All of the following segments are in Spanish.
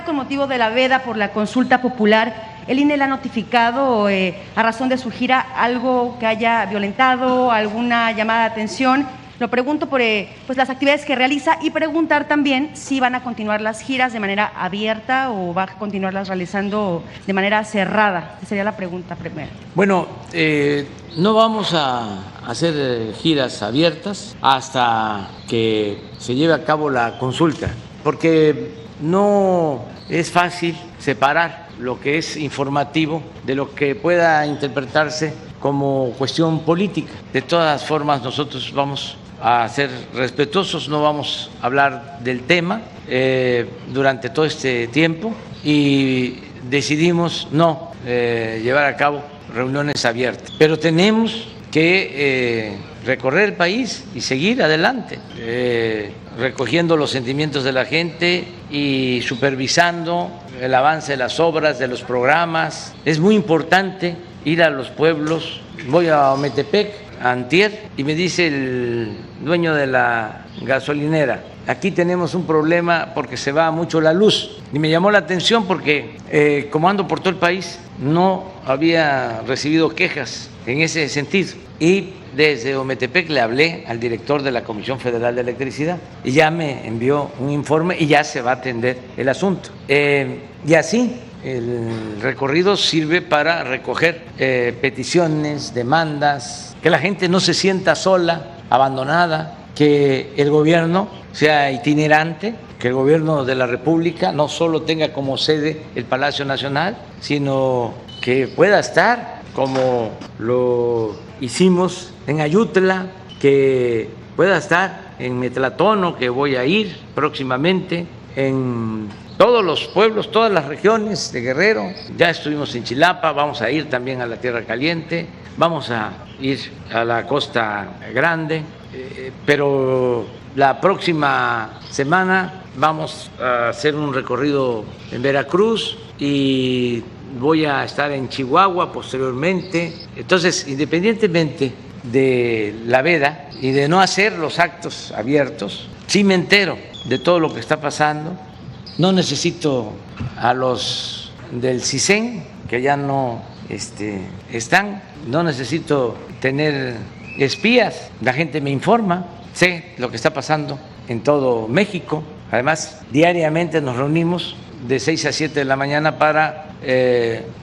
Con motivo de la veda por la consulta popular, ¿el INE le ha notificado a razón de su gira algo que haya violentado, alguna llamada de atención? Lo pregunto por pues las actividades que realiza y preguntar también si van a continuar las giras de manera abierta o va a continuarlas realizando de manera cerrada. Esa sería la pregunta primera. Bueno, no vamos a hacer giras abiertas hasta que se lleve a cabo la consulta, porque no es fácil separar lo que es informativo de lo que pueda interpretarse como cuestión política. De todas formas, nosotros vamos a ser respetuosos, no vamos a hablar del tema durante todo este tiempo y decidimos no llevar a cabo reuniones abiertas. Pero tenemos que recorrer el país y seguir adelante, recogiendo los sentimientos de la gente y supervisando el avance de las obras, de los programas. Es muy importante ir a los pueblos. Voy a Ometepec antier y me dice el dueño de la gasolinera: aquí tenemos un problema porque se va mucho la luz. Y me llamó la atención porque como ando por todo el país no había recibido quejas en ese sentido. Y desde Ometepec le hablé al director de la Comisión Federal de Electricidad y ya me envió un informe y ya se va a atender el asunto. Y así el recorrido sirve para recoger peticiones, demandas, que la gente no se sienta sola, abandonada, que el gobierno sea itinerante, que el gobierno de la República no solo tenga como sede el Palacio Nacional, sino que pueda estar como lo hicimos en Ayutla, que pueda estar en Metlatono, que voy a ir próximamente, en todos los pueblos, todas las regiones de Guerrero. Ya estuvimos en Chilapa, vamos a ir también a la Tierra Caliente, vamos a ir a la Costa Grande, pero la próxima semana vamos a hacer un recorrido en Veracruz y voy a estar en Chihuahua posteriormente. Entonces, independientemente de la veda y de no hacer los actos abiertos, sí me entero de todo lo que está pasando. No necesito a los del CISEN, que ya no están, no necesito tener espías, la gente me informa, sé lo que está pasando en todo México. Además, diariamente nos reunimos de 6 a 7 de la mañana para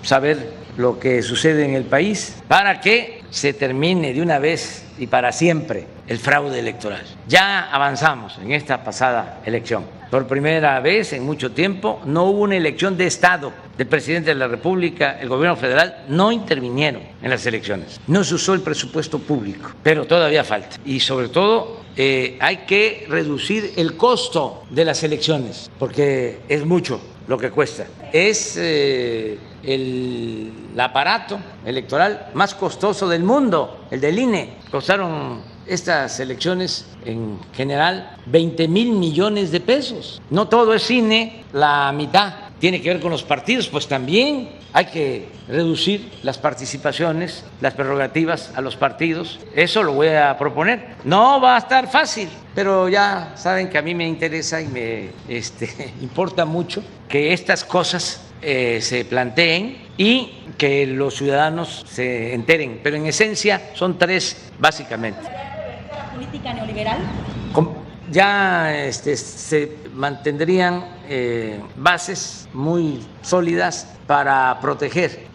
saber lo que sucede en el país, para que se termine de una vez y para siempre el fraude electoral. Ya avanzamos en esta pasada elección. Por primera vez en mucho tiempo no hubo una elección de Estado del presidente de la República. El gobierno federal no intervinieron en las elecciones. No se usó el presupuesto público, pero todavía falta. Y sobre todo hay que reducir el costo de las elecciones, porque es mucho lo que cuesta. Es el aparato electoral más costoso del mundo, el del INE. Costaron estas elecciones en general 20,000 millones de pesos. No todo es INE, la mitad tiene que ver con los partidos, pues también hay que reducir las participaciones, las prerrogativas a los partidos. Eso lo voy a proponer. No va a estar fácil, pero ya saben que a mí me interesa y me importa mucho que estas cosas se planteen y que los ciudadanos se enteren. Pero en esencia son tres, básicamente. ¿Política neoliberal? Ya se mantendrían bases muy sólidas para proteger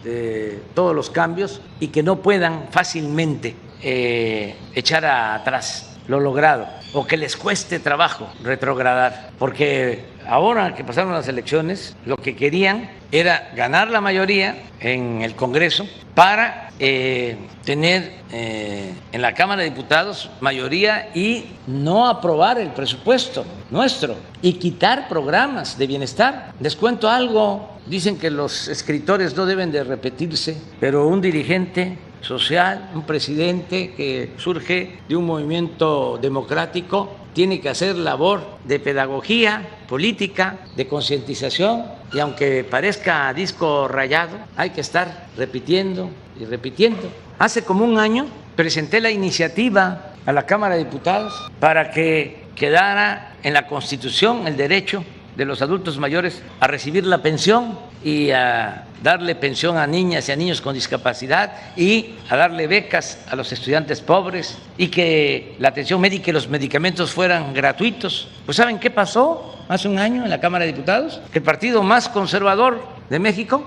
todos los cambios y que no puedan fácilmente echar atrás lo logrado o que les cueste trabajo retrogradar, porque ahora que pasaron las elecciones lo que querían era ganar la mayoría en el Congreso para tener en la Cámara de Diputados mayoría y no aprobar el presupuesto nuestro y quitar programas de bienestar. Les cuento algo, dicen que los escritores no deben de repetirse, pero un dirigente social, un presidente que surge de un movimiento democrático, tiene que hacer labor de pedagogía política, de concientización, y aunque parezca disco rayado, hay que estar repitiendo y repitiendo. Hace como un año presenté la iniciativa a la Cámara de Diputados para que quedara en la Constitución el derecho de los adultos mayores a recibir la pensión y a darle pensión a niñas y a niños con discapacidad y a darle becas a los estudiantes pobres y que la atención médica y los medicamentos fueran gratuitos. Pues ¿saben qué pasó hace un año en la Cámara de Diputados? Que el partido más conservador de México,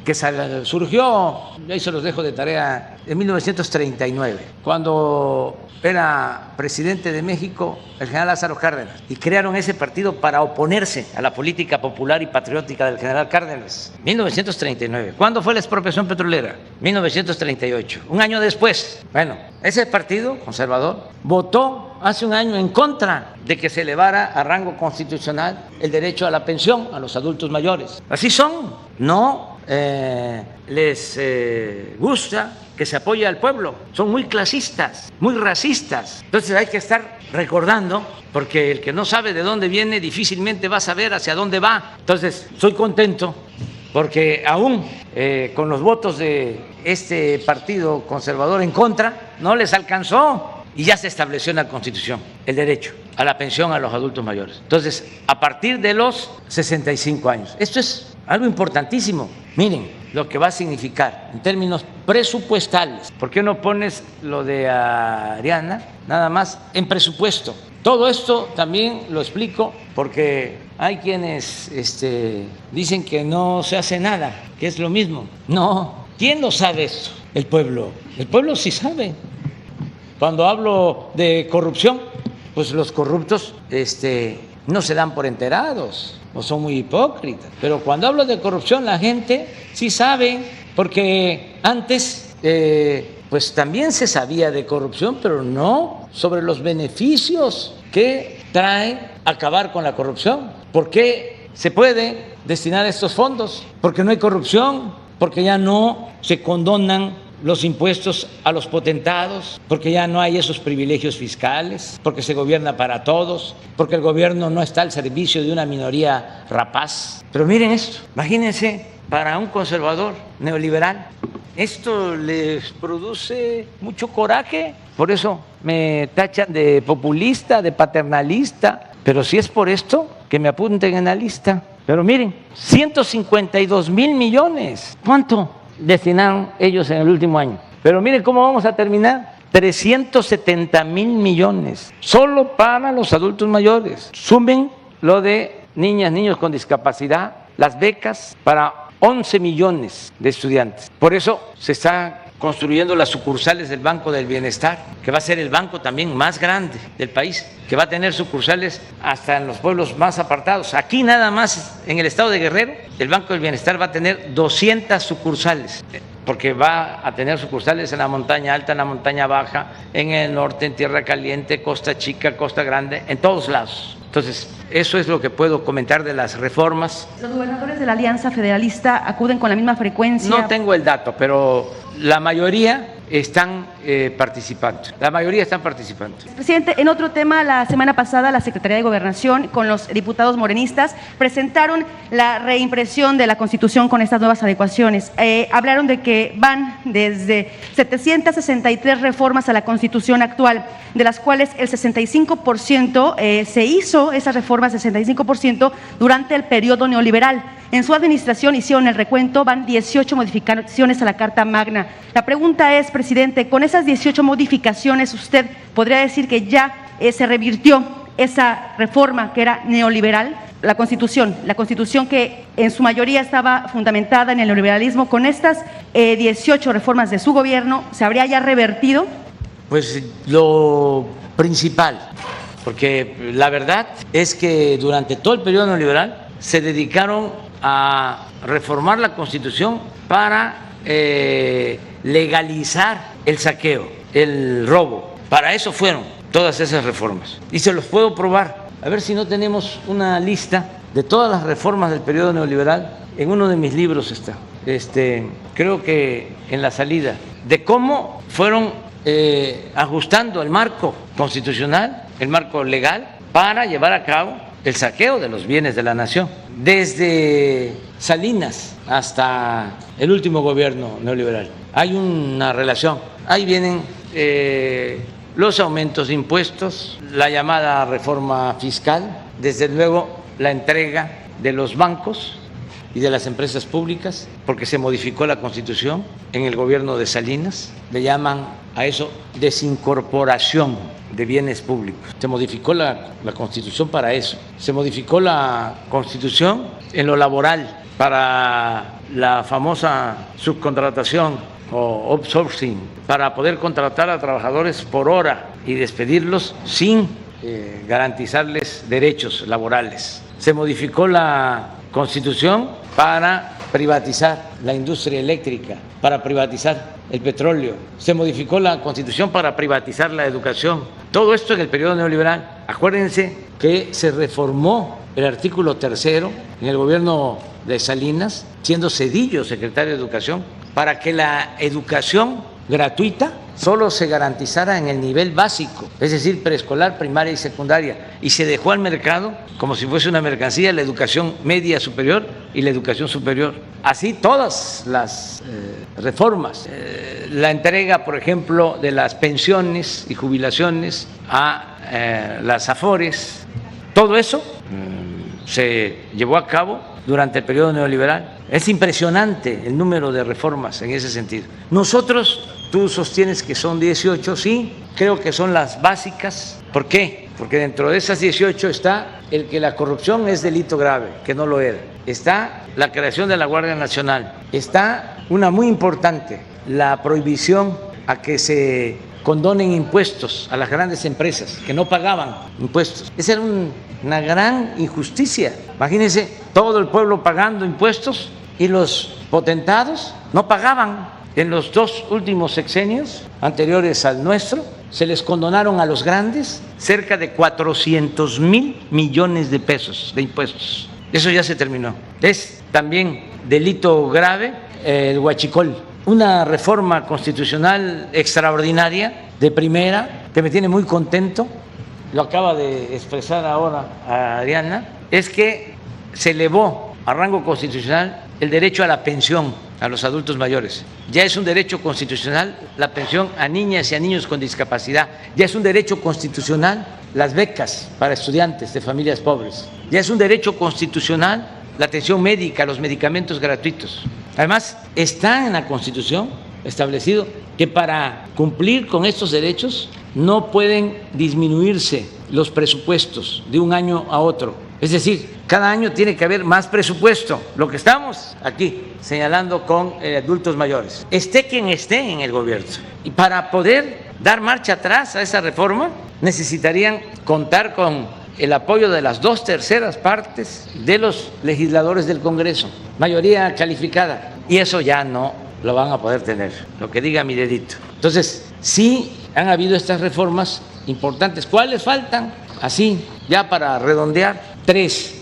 que surgió, ahí se los dejo de tarea, en 1939, cuando era presidente de México el general Lázaro Cárdenas, y crearon ese partido para oponerse a la política popular y patriótica del general Cárdenas. 1939. ¿Cuándo fue la expropiación petrolera? 1938. Un año después. Bueno, ese partido conservador votó hace un año en contra de que se elevara a rango constitucional el derecho a la pensión a los adultos mayores. Así son. No les gusta que se apoye al pueblo. Son muy clasistas, muy racistas. Entonces hay que estar recordando, porque el que no sabe de dónde viene difícilmente va a saber hacia dónde va. Entonces estoy contento porque aún con los votos de este partido conservador en contra, no les alcanzó. Y ya se estableció en la Constitución el derecho a la pensión a los adultos mayores. Entonces, a partir de los 65 años. Esto es algo importantísimo. Miren lo que va a significar en términos presupuestales. ¿Por qué no pones lo de Ariana nada más en presupuesto? Todo esto también lo explico porque hay quienes dicen que no se hace nada, que es lo mismo. No, ¿quién lo sabe esto? El pueblo. El pueblo sí sabe. Cuando hablo de corrupción, pues los corruptos no se dan por enterados o son muy hipócritas. Pero cuando hablo de corrupción, la gente sí sabe, porque antes pues también se sabía de corrupción, pero no sobre los beneficios que trae acabar con la corrupción. ¿Por qué se puede destinar estos fondos? Porque no hay corrupción, porque ya no se condonan los impuestos a los potentados, porque ya no hay esos privilegios fiscales, porque se gobierna para todos, porque el gobierno no está al servicio de una minoría rapaz. Pero miren esto, imagínense, para un conservador neoliberal, esto les produce mucho coraje, por eso me tachan de populista, de paternalista, pero si es por esto, que me apunten en la lista. Pero miren, 152,000 millones, ¿cuánto destinaron ellos en el último año? Pero miren cómo vamos a terminar. 370,000 millones solo para los adultos mayores. Sumen lo de niñas, niños con discapacidad, las becas para 11 millones de estudiantes. Por eso se está construyendo las sucursales del Banco del Bienestar, que va a ser el banco también más grande del país, que va a tener sucursales hasta en los pueblos más apartados. Aquí nada más en el estado de Guerrero, el Banco del Bienestar va a tener 200 sucursales, porque va a tener sucursales en la montaña alta, en la montaña baja, en el norte, en Tierra Caliente, Costa Chica, Costa Grande, en todos lados. Entonces, eso es lo que puedo comentar de las reformas. ¿Los gobernadores de la Alianza Federalista acuden con la misma frecuencia? No tengo el dato, pero la mayoría están participando. La mayoría están participando. Presidente, en otro tema, la semana pasada la Secretaría de Gobernación con los diputados morenistas presentaron la reimpresión de la Constitución con estas nuevas adecuaciones. Hablaron de que van desde 763 reformas a la Constitución actual, de las cuales el 65% se hizo, esas reformas 65% durante el periodo neoliberal. En su administración hicieron el recuento, van 18 modificaciones a la Carta Magna. La pregunta es, presidente, con esas 18 modificaciones, ¿usted podría decir que ya se revirtió esa reforma que era neoliberal? La Constitución que en su mayoría estaba fundamentada en el neoliberalismo, con estas 18 reformas de su gobierno, ¿se habría ya revertido? Pues lo principal, porque la verdad es que durante todo el periodo neoliberal se dedicaron a reformar la Constitución para legalizar el saqueo, el robo. Para eso fueron todas esas reformas. Y se los puedo probar. A ver si no tenemos una lista de todas las reformas del periodo neoliberal. En uno de mis libros está. Creo que en la salida, de cómo fueron ajustando el marco constitucional, el marco legal, para llevar a cabo el saqueo de los bienes de la nación. Desde Salinas hasta el último gobierno neoliberal. Hay una relación. Ahí vienen los aumentos de impuestos, la llamada reforma fiscal, desde luego, la entrega de los bancos y de las empresas públicas, porque se modificó la Constitución en el gobierno de Salinas, le llaman a eso desincorporación de bienes públicos. Se modificó la Constitución para eso. Se modificó la Constitución en lo laboral para la famosa subcontratación o outsourcing, para poder contratar a trabajadores por hora y despedirlos sin garantizarles derechos laborales. Se modificó la Constitución para privatizar la industria eléctrica, para privatizar el petróleo. Se modificó la Constitución para privatizar la educación. Todo esto en el periodo neoliberal. Acuérdense que se reformó el artículo 3 en el gobierno de Salinas, siendo Zedillo secretario de Educación, para que la educación gratuita solo se garantizara en el nivel básico, es decir, preescolar, primaria y secundaria, y se dejó al mercado como si fuese una mercancía la educación media superior y la educación superior. Así todas las reformas, la entrega, por ejemplo, de las pensiones y jubilaciones a las AFORES, todo eso se llevó a cabo durante el periodo neoliberal. Es impresionante el número de reformas en ese sentido. Nosotros, tú sostienes que son 18, sí, creo que son las básicas. ¿Por qué? Porque dentro de esas 18 está el que la corrupción es delito grave, que no lo era. Está la creación de la Guardia Nacional. Está una muy importante, la prohibición a que se condonen impuestos a las grandes empresas que no pagaban impuestos. Esa era una gran injusticia. Imagínense todo el pueblo pagando impuestos y los potentados no pagaban. En los 2 últimos sexenios anteriores al nuestro, se les condonaron a los grandes cerca de 400,000 millones de pesos de impuestos. Eso ya se terminó. Es también delito grave el huachicol. Una reforma constitucional extraordinaria, de primera, que me tiene muy contento, lo acaba de expresar ahora a Adriana, es que se elevó a rango constitucional el derecho a la pensión a los adultos mayores. Ya es un derecho constitucional la pensión a niñas y a niños con discapacidad. Ya es un derecho constitucional las becas para estudiantes de familias pobres. Ya es un derecho constitucional la atención médica, los medicamentos gratuitos. Además, está en la Constitución establecido que para cumplir con estos derechos no pueden disminuirse los presupuestos de un año a otro. Es decir, cada año tiene que haber más presupuesto, lo que estamos aquí señalando con adultos mayores, esté quien esté en el gobierno. Y para poder dar marcha atrás a esa reforma, necesitarían contar con el apoyo de las 2/3 partes de los legisladores del Congreso, mayoría calificada, y eso ya no lo van a poder tener, lo que diga mi dedito. Entonces, sí han habido estas reformas importantes. ¿Cuáles faltan? Así, ya para redondear, 3.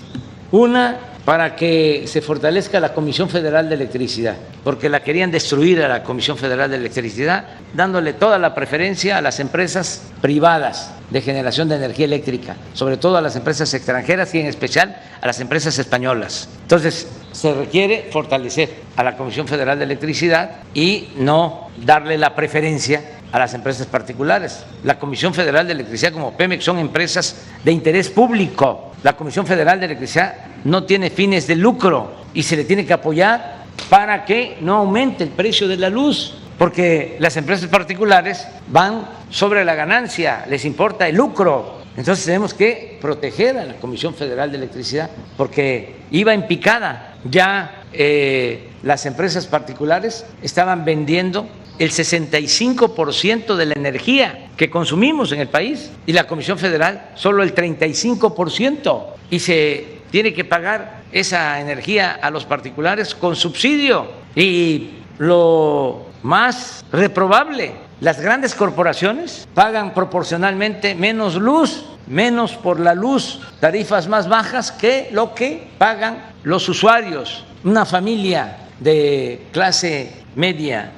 Una, para que se fortalezca la Comisión Federal de Electricidad, porque la querían destruir a la Comisión Federal de Electricidad, dándole toda la preferencia a las empresas privadas de generación de energía eléctrica, sobre todo a las empresas extranjeras y en especial a las empresas españolas. Entonces, se requiere fortalecer a la Comisión Federal de Electricidad y no darle la preferencia a las empresas particulares. La Comisión Federal de Electricidad, como Pemex, son empresas de interés público. La Comisión Federal de Electricidad no tiene fines de lucro y se le tiene que apoyar para que no aumente el precio de la luz, porque las empresas particulares van sobre la ganancia, les importa el lucro. Entonces tenemos que proteger a la Comisión Federal de Electricidad porque iba en picada. Ya las empresas particulares estaban vendiendo el 65% de la energía que consumimos en el país y la Comisión Federal solo el 35%, y se tiene que pagar esa energía a los particulares con subsidio. Y lo más reprobable, las grandes corporaciones pagan proporcionalmente menos luz, menos por la luz, tarifas más bajas que lo que pagan los usuarios. Una familia de clase media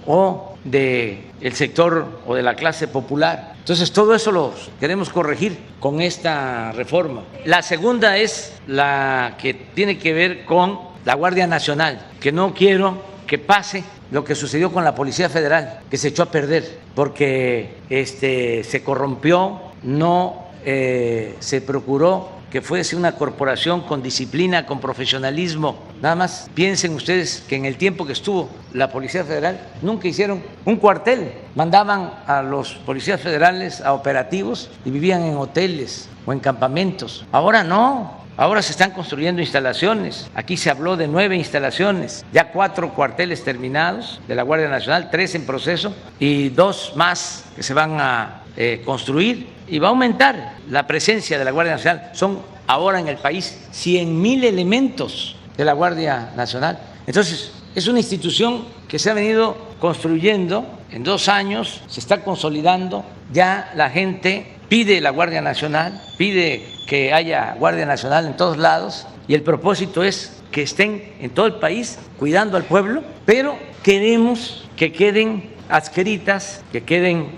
o del sector o de la clase popular. Entonces, todo eso lo queremos corregir con esta reforma. La segunda es la que tiene que ver con la Guardia Nacional, que no quiero que pase lo que sucedió con la Policía Federal, que se echó a perder porque se corrompió, no se procuró que fuese una corporación con disciplina, con profesionalismo. Nada más piensen ustedes que en el tiempo que estuvo la Policía Federal nunca hicieron un cuartel. Mandaban a los policías federales a operativos y vivían en hoteles o en campamentos. Ahora no. Ahora se están construyendo instalaciones. Aquí se habló de 9 instalaciones, ya 4 cuarteles terminados de la Guardia Nacional, 3 en proceso y 2 más que se van a construir, y va a aumentar la presencia de la Guardia Nacional. Son ahora en el país 100,000 elementos de la Guardia Nacional. Entonces, es una institución que se ha venido construyendo en 2 años, se está consolidando, ya la gente pide la Guardia Nacional, pide que haya Guardia Nacional en todos lados, y el propósito es que estén en todo el país cuidando al pueblo, pero queremos que queden adscritas, que queden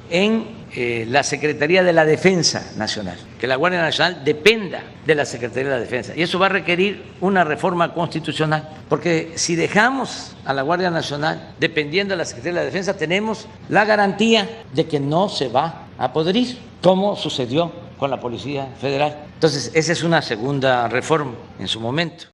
en la Secretaría de la Defensa Nacional, que la Guardia Nacional dependa de la Secretaría de la Defensa. Y eso va a requerir una reforma constitucional, porque si dejamos a la Guardia Nacional dependiendo de la Secretaría de la Defensa, tenemos la garantía de que no se va a podrir, como sucedió con la Policía Federal. Entonces, esa es una segunda reforma en su momento.